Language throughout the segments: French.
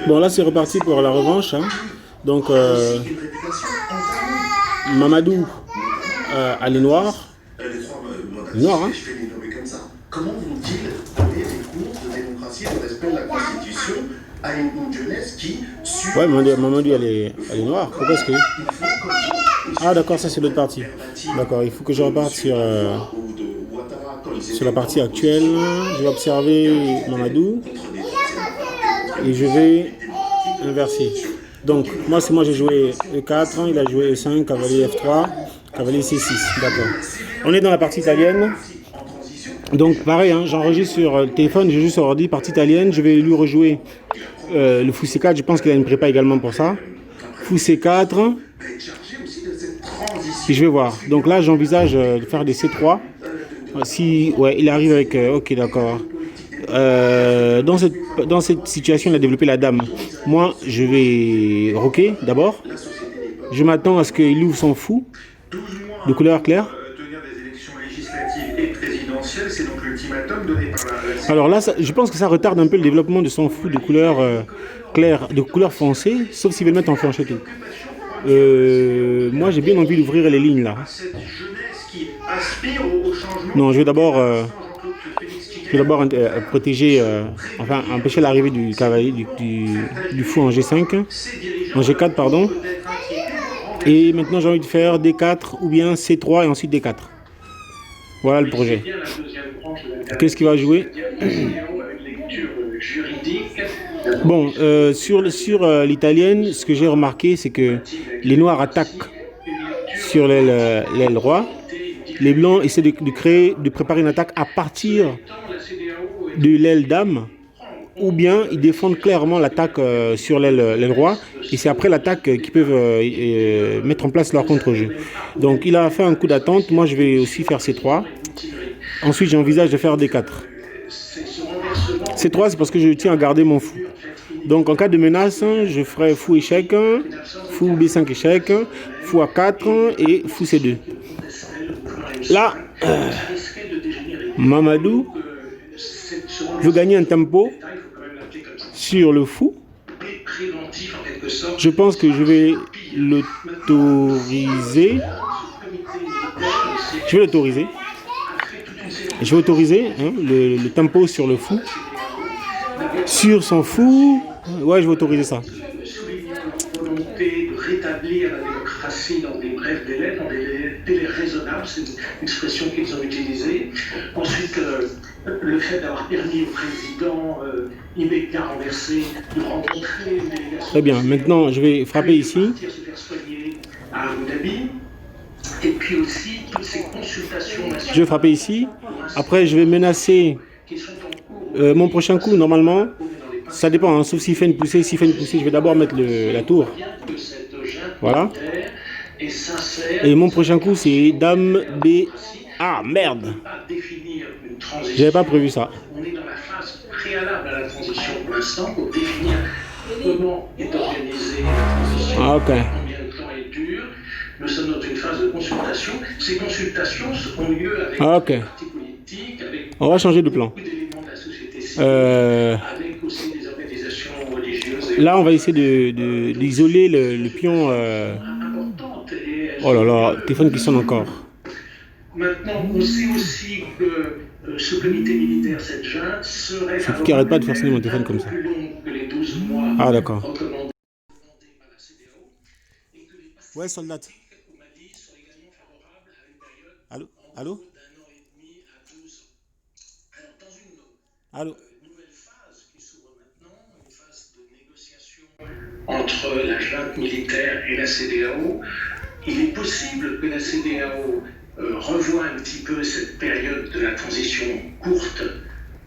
Bon, là, c'est reparti pour la revanche, hein. Donc, Mamadou a les noirs. Les noirs, hein. Comment vont-ils donner des cours de démocratie et de respect de la Constitution à une jeunesse qui suit... Ouais, Mamadou a les noirs. Pourquoi est-ce que... Ah, d'accord, ça, c'est l'autre partie. D'accord, il faut que je reparte sur la partie actuelle. Je vais observer Mamadou. Et je vais inverser. Donc, moi j'ai joué E4, il a joué E5, cavalier F3, cavalier C6. D'accord. On est dans la partie italienne. Donc, pareil, hein, j'enregistre sur le téléphone, j'ai juste sur ordi, partie italienne. Je vais lui rejouer le fou C4. Je pense qu'il a une prépa également pour ça. Fou C4. Et je vais voir. Donc là, j'envisage de faire des C3. Si, ouais, il arrive avec... ok, d'accord. Dans cette situation, il a développé la dame. Moi, je vais roquer d'abord. Je m'attends à ce qu'il ouvre son fou de couleur claire. Alors là, je pense que ça retarde un peu le développement de son fou de couleur claire, de couleur foncée, sauf s'il veut le mettre en flancheté. Moi, j'ai bien envie d'ouvrir les lignes là. Non, je vais d'abord protéger, enfin empêcher l'arrivée du cavalier, du fou en G5, en G4 pardon. Et maintenant j'ai envie de faire D4 ou bien C3 et ensuite D4. Voilà le projet. Qu'est-ce qu'il va jouer? Bon, sur l'italienne, ce que j'ai remarqué, c'est que les noirs attaquent sur l'aile roi. Les blancs essaient de préparer une attaque à partir de l'aile dame, ou bien ils défendent clairement l'attaque sur l'aile roi, et c'est après l'attaque qu'ils peuvent mettre en place leur contre-jeu. Donc il a fait un coup d'attente, moi je vais aussi faire C3. Ensuite j'envisage de faire D4. C3 c'est parce que je tiens à garder mon fou. Donc en cas de menace, je ferai fou échec, fou B5 échec, fou A4 et fou C2. Là, Mamadou veut gagner un tempo sur le fou. Je pense que je vais l'autoriser. Je vais l'autoriser. Je vais autoriser le tempo sur le fou. Sur son fou, ouais, je vais autoriser ça. Rétablir la démocratie dans des brefs délais, dans des délais raisonnables, c'est une expression qu'ils ont utilisée. Ensuite, le fait d'avoir permis au président immédiat renversé de rencontrer une délégation... Très bien, maintenant je vais frapper ici. À Abu Dhabi. Et puis aussi, toutes ces consultations... Je vais frapper ici. Après, je vais menacer mon prochain coup, normalement. Ça dépend, hein, sauf s'il fait une poussée. S'il fait une poussée, je vais d'abord mettre la tour. Voilà. Et mon prochain coup, c'est Dame B. Ah, merde. J'avais pas prévu ça. On est dans la phase préalable à la transition pour l'instant pour définir comment est organisée la transition. Ah, ok. Combien de temps elle dure. Nous sommes dans une phase de consultation. Ces consultations ont lieu avec les partis politiques, avec on va changer de plan. beaucoup d'éléments de la société civile, avec aussi des organisations religieuses. Là, on va essayer d'isoler le pion. Oh là là, téléphone qui sonne encore. Maintenant, on sait aussi que ce comité militaire, cette junte, serait... Il faut qu'il arrête pas de faire sonner mon téléphone comme ça. Ah, d'accord. Ouais, soldat. Allô? Allô? Allô? Entre la junte militaire et la CEDEAO, il est possible que la CEDEAO revoie un petit peu cette période de la transition courte,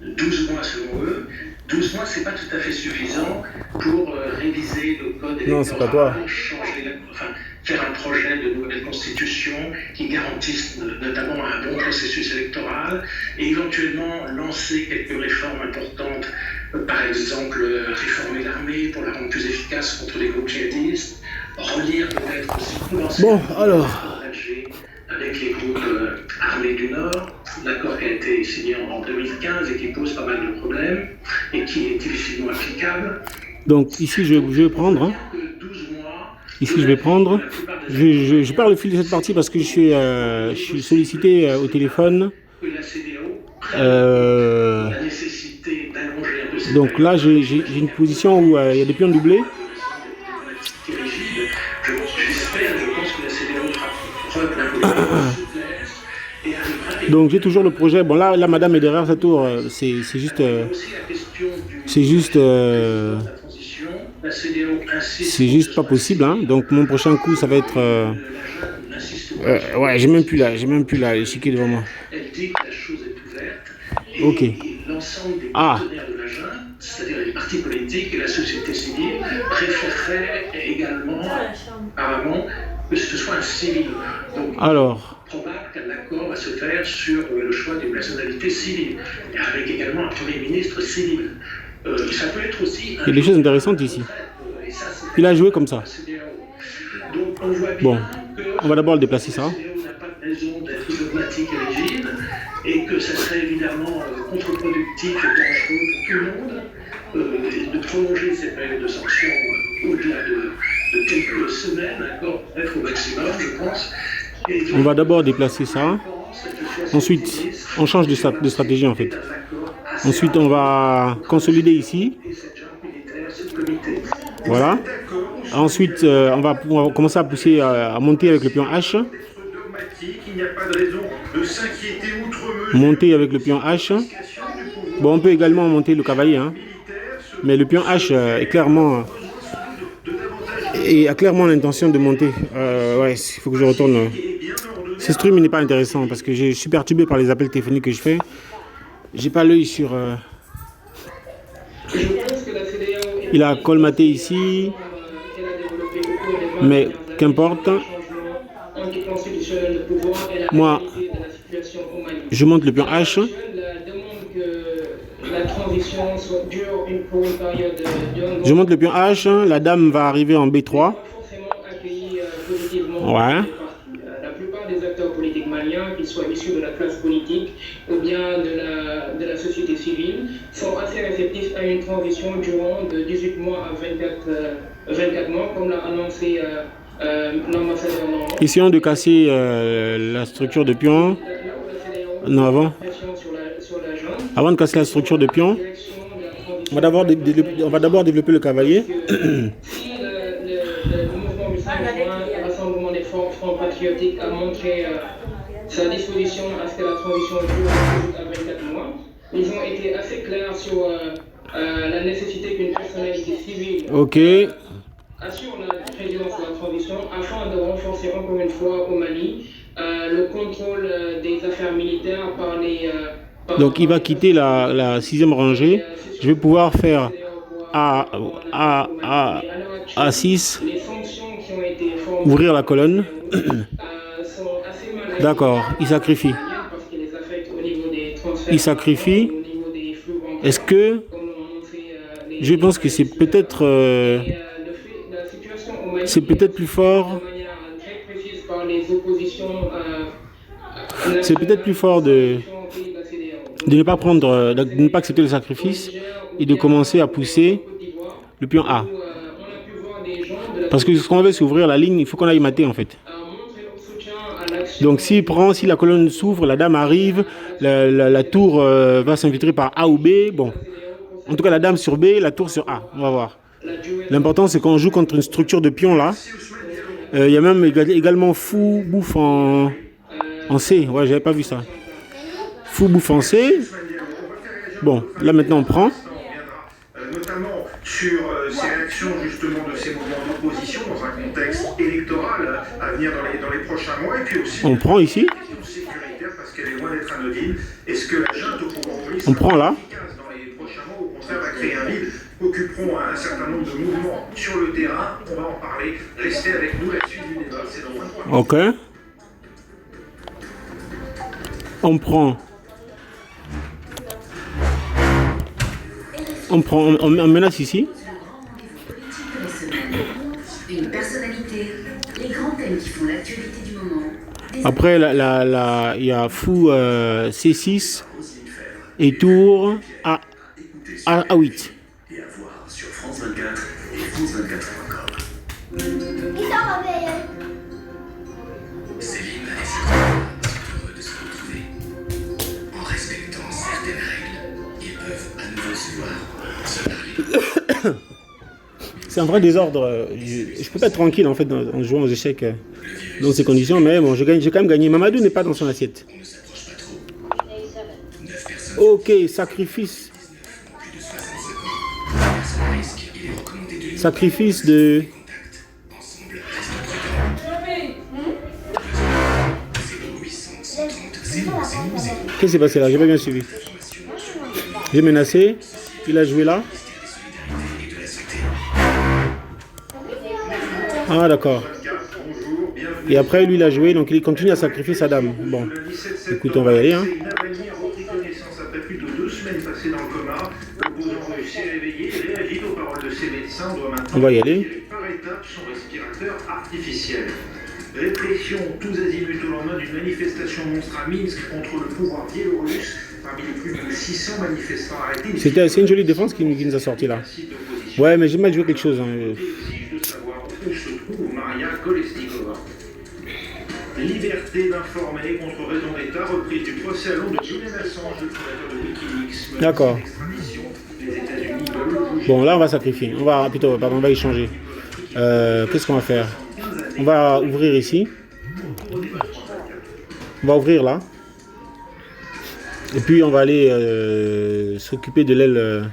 12 mois selon eux. 12 mois, c'est pas tout à fait suffisant pour réviser le code électoral, faire un projet de nouvelle constitution qui garantisse notamment un bon processus électoral et éventuellement lancer quelques réformes importantes, par exemple réformer l'armée pour la rendre plus efficace contre les groupes djihadistes, relire peut-être aussi avec les groupes armés du Nord, l'accord qui a été signé en 2015 et qui pose pas mal de problèmes et qui est difficilement applicable. Donc ici, je vais prendre. Hein. Ici, je vais prendre. Je perds le fil de cette partie parce que je suis sollicité au téléphone. Donc là, j'ai une position où il y a des pions doublés. Donc j'ai toujours le projet. Bon là madame est derrière sa tour. C'est juste. C'est juste. C'est juste pas possible. Hein. Donc mon prochain coup, ça va être. Ouais, j'ai même plus là l'échiquier devant moi. Ok. Ah. C'est-à-dire les partis politiques et la société civile préféreraient également, apparemment, que ce soit un civil. Donc, alors, probable qu'un accord va se faire sur le choix d'une personnalité civile, avec également un Premier ministre civil. Ça peut être aussi. Il y a des choses intéressantes ici. Il a joué comme ça. Bon, on va d'abord le déplacer ça. Raison d'être dogmatique et rigide, et que ça serait évidemment contre-productif et dangereux pour tout le monde de prolonger cette période de sanctions au-delà de quelques semaines, d'accord, bref, au maximum, je pense. On va d'abord déplacer ça. Ensuite, on change de stratégie en fait. Ensuite, on va consolider ici. Voilà. Ensuite, on va commencer à pousser, à monter avec le pion H. Il n'y a pas de raison de s'inquiéter outre mesure. Monter avec le pion H. Bon, on peut également monter le cavalier, hein. Mais le pion H est clairement et a clairement l'intention de monter. Ouais, il faut que je retourne. Ce stream n'est pas intéressant parce que je suis perturbé par les appels téléphoniques que je fais. J'ai pas l'œil sur. Il a colmaté ici, mais qu'importe. Moi, je monte le pion H. Je monte le pion H. La dame va arriver en B3. Ouais. La plupart des acteurs politiques maliens, qu'ils soient issus de la classe politique ou bien de la société civile, sont assez réceptifs à une transition durant de 18 mois à 24 mois, comme l'a annoncé l'ambassadeur normand. Essayons de casser la structure de pion. Non, avant de casser la structure de pion, on va d'abord développer le cavalier. Le Rassemblement des Front Patriotique a montré sa disposition à ce que la transition dure à 24 mois. Ils ont été assez clairs sur la nécessité qu'une personnalité civile assure la présidence de la transition afin de renforcer encore une fois au Mali le contrôle des affaires militaires par les... Donc il va quitter la 6e rangée. Je vais pouvoir faire A6, ouvrir la colonne. D'accord, il sacrifie. Il sacrifie. Est-ce que... Je pense que c'est peut-être plus fort. C'est peut-être plus fort de ne pas prendre, de ne pas accepter le sacrifice et de commencer à pousser le pion A. Parce que ce qu'on veut, c'est ouvrir la ligne, il faut qu'on aille mater en fait. Donc si la colonne s'ouvre, la dame arrive, la tour va s'infiltrer par A ou B. Bon, en tout cas la dame sur B, la tour sur A. On va voir. L'important c'est qu'on joue contre une structure de pion là. Il y a même également fou bouffe en C. Ouais, j'avais pas vu ça. Fou bouffe en C. Bon, là maintenant on prend. Notamment sur ces réactions justement de ces mouvements d'opposition dans un contexte électoral à venir dans les prochains mois. Et puis aussi, on prend ici. Sécuritaire parce qu'elle est loin d'être anodine. Est-ce que la junte au pouvoir police on prend là dans les prochains mois, au contraire, va créer un vide, occuperont un certain nombre de mouvements sur le terrain. On va en parler. Restez avec nous, la suite du débat, c'est dans 23 minutes. Ok. On prend. On menace ici. Une personnalité, les grands thèmes qui font l'actualité du moment. Après, il y a fou C6 et tour A8. Et à voir sur France 24. et France 24 encore. Céline et ses parents sont heureux de se retrouver. En respectant certaines règles, ils peuvent à nouveau se voir, se parler. C'est un vrai désordre. Je peux pas être tranquille en fait en jouant aux échecs dans ces conditions, mais bon, j'ai quand même gagné. Mamadou n'est pas dans son assiette. On ne s'approche pas trop. 9 personnes Ok, sacrifice. ont plus de 65 ans. Personne à risque, il est recommandé de limiter Sacrifice de... contact. Ensemble, restons prudents. 0800 130 000. Qu'est-ce qui s'est passé là? J'ai pas bien suivi. J'ai menacé. Il a joué là. Ah d'accord. Et après lui il a joué, donc il continue à sacrifier sa dame. Bon, écoute, on va y aller. Hein. Après plus de 2 semaines passées dans le coma, l'opposant réussit à réveiller et réagit aux paroles de ses médecins. Doit maintenant On va y aller. retirer par étapes son respirateur artificiel. Répression tous azimuts au lendemain d'une manifestation monstre à Minsk contre le pouvoir biélorusse. Parmi les plus de 600 manifestants arrêtés, C'est une jolie défense qui nous a sorti là. Ouais, mais j'ai mal joué quelque chose. Hein. exige de savoir où se trouve Maria Kolesnikova. Liberté d'informer contre raison d'État, reprise du procès à Londres de Julian Assange, le fondateur de Wikileaks. D'accord. Extradition. Les États-Unis veulent le juger. Bon, là on va sacrifier. On va échanger. Qu'est-ce qu'on va faire? On va ouvrir ici. On va ouvrir là. Et puis on va aller s'occuper de l'aile.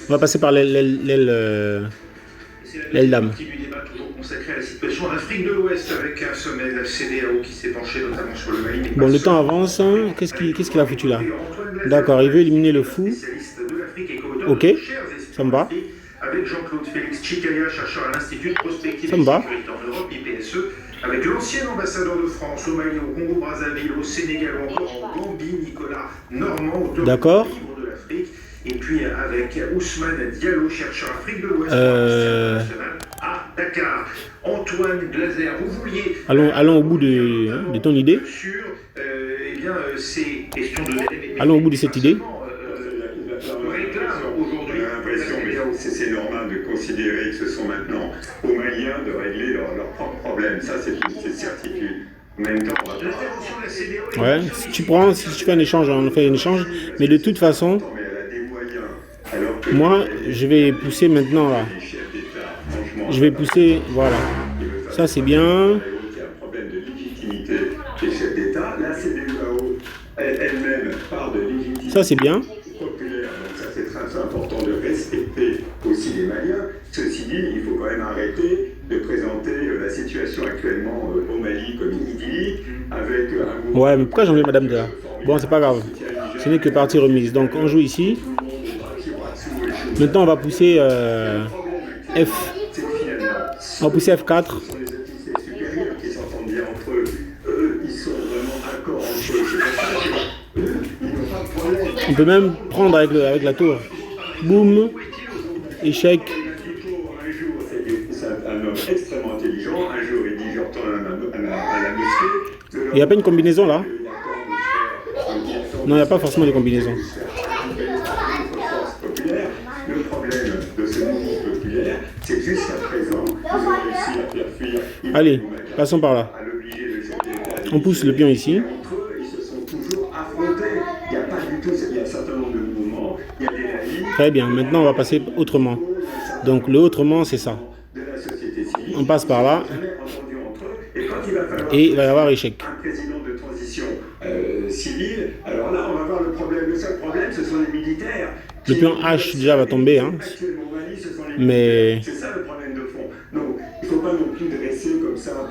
On va passer par l'aile dame. Du débat toujours consacré à la situation en Afrique de l'Ouest avec un sommet de la CEDEAO qui s'est penché notamment sur le Mali. Bon, le temps avance. Hein. Qu'est-ce qu'il a foutu là? D'accord, il veut éliminer le fou. Ok, ça me va. Avec Jean-Claude Félix Chikaya, chercheur à l'Institut de prospective Ça me va. et sécurité en Europe, IPSE, avec l'ancien ambassadeur de France au Mali, au Congo-Brazzaville, au Sénégal ou encore en Gambie, Nicolas Normand, auteur D'accord. du livre de l'Afrique, et puis avec Ousmane Diallo, chercheur Afrique de l'Ouest à Dakar. Antoine Glaser, vous vouliez... Allons au bout de ton idée. Sur, eh bien, ces questions de... Allons au bout de cette idée. réclame aujourd'hui... J'ai l'impression, mais c'est normal de considérer que ce sont maintenant aux Maliens de régler leurs propres problèmes. Ça, c'est une certitude. En même temps, on va L'intervention de la CEDEAO... Ouais, si tu fais un échange, on fait un échange. Mais de toute façon, mais elle a des moyens. Alors que moi, je vais pousser maintenant là. les chefs d'État, franchement, Je vais pousser, voilà. Ça c'est bien. il y a un problème de légitimité des chefs d'État. La CEDEAO elle-même part de légitimité Ça c'est bien. populaire. Donc ça, c'est très important de respecter aussi les Maliens. Ceci dit, il faut quand même arrêter de présenter la situation actuellement au Mali comme idyllique, avec un mouvement... Ouais, mais pourquoi j'ai enlevé Madame de là? Bon, c'est pas grave. Ce n'est que partie remise. Donc on joue ici. Maintenant on va pousser F. On va pousser F4. Ce sont les officiers supérieurs qui s'entendent bien entre eux. Eux, ils sont vraiment accords entre eux. C'est pour ça que eux, ils n'ont pas de problème. On peut même prendre avec la tour. Boum. Échec. Un jour, c'est un homme extrêmement intelligent. Un jour, il dit je retourne à la mosquée. Il n'y a pas une combinaison là? Non, il n'y a pas forcément de combinaison. Le problème de ce mouvement populaire, c'est que jusqu'à présent, ils ont réussi à faire fuir. Allez, passons par là. À l'obliger de chef d'État. On pousse le pion ici. Entre eux, ils se sont toujours affrontés. Il n'y a pas du tout, il y a un certain nombre de mouvements, il y a des laïcs. Très bien, maintenant on va passer autrement. Donc le autrement c'est ça. De la société civile. On passe par là. Jamais entendu entre eux. Et quand il va falloir Et il va y avoir échec. un président de transition civile, alors là, on va voir le problème. Le seul problème, ce sont les militaires. Le pion H déjà va tomber. Hein. Actuellement au Mali, ce sont les Mais militaires. C'est ça le problème de fond. Donc, il ne faut pas non plus dresser comme ça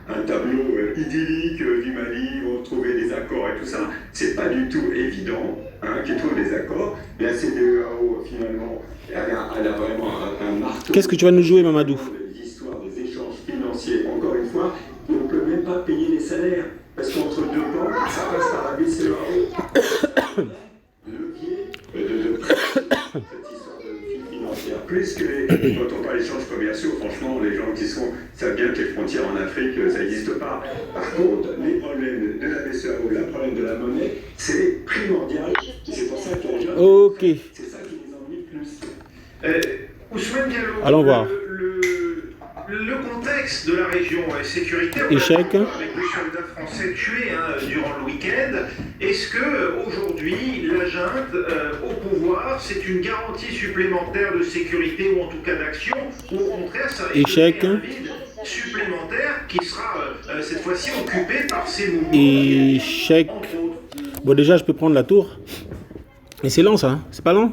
un tableau idyllique du Mali, où on trouvait des accords et tout ça. C'est pas du tout évident qu'ils trouvent des accords. La CEDEAO, finalement, elle a vraiment un marteau. qu'est-ce que tu vas nous jouer, Mamadou? Les histoires des échanges financiers, encore une fois, on ne peut même pas payer les salaires. Parce qu'entre deux banques, ça passe par la BCEAO. Levier de cette histoire de financière. Plus que quand on parle d'échanges commerciaux, franchement, les gens qui savent bien que les frontières en Afrique, ça n'existe pas. Par contre, les problèmes de la BCEAO, le problème de la monnaie, c'est primordial. C'est pour ça que les gens, Ok. c'est ça qui les ennuie le plus. Ousmane Diallo, Allons voir. Le contexte de la région est sécuritaire. Échec. Avec les soldats français tués durant le week-end. Est-ce que aujourd'hui la junte au pouvoir, c'est une garantie supplémentaire de sécurité ou en tout cas d'action, ou au contraire ça risque Échec. de créer un vide supplémentaire qui sera cette fois-ci occupé par ces mouvements. Échec. Entre autres. Bon, déjà, je peux prendre la tour. Et c'est lent, ça. Hein? C'est pas lent?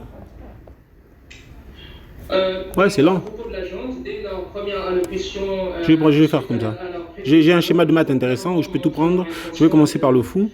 Ouais, c'est lent. Je vais faire comme ça. J'ai un schéma de maths intéressant où je peux tout prendre. Je vais commencer par le fou.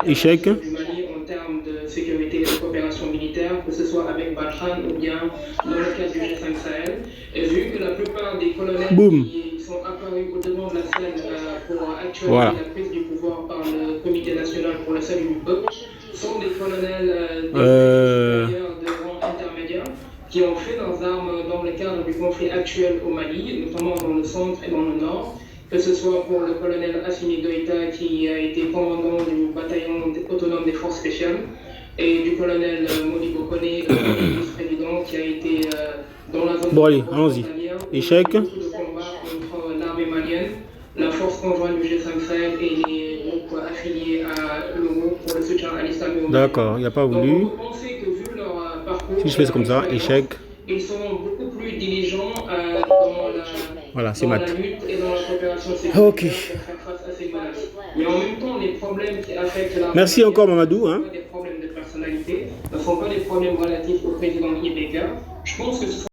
Échec. En termes de sécurité et de coopération militaire, que ce soit avec Barkhane ou bien dans le cadre du G5 Sahel. Et vu que la plupart des colonels Boum. qui sont apparus au devant de la scène pour actualiser Voilà. la prise du pouvoir par le Comité national pour le salut du peuple sont des colonels de rang intermédiaire qui ont fait leurs armes dans le cadre du conflit actuel au Mali, notamment dans le centre et dans le nord. Que ce soit pour le colonel Assimi Goïta qui a été commandant du bataillon autonome des forces spéciales et du colonel Modibo Koné, vice-président qui a été dans la zone Bon, allez, allons-y. Échec. de combat entre l'armée malienne, la force conjointe du G5 Sahel et les groupes affiliés à l'ONU pour le soutien à l'islam et au Mali. D'accord, il n'a pas Donc voulu. on peut penser que vu leur parcours, Si je fais ça comme ça, échec. ils sont beaucoup plus diligents Voilà, c'est dans maths. la lutte et dans la coopération sécuritaire Ok. pour faire face à ces menaces. Mais en même temps, les problèmes qui affectent la Merci encore, Mamadou. Hein. des problèmes de personnalité, ne sont pas des problèmes relatifs au président Ibeka. Je pense que ce sont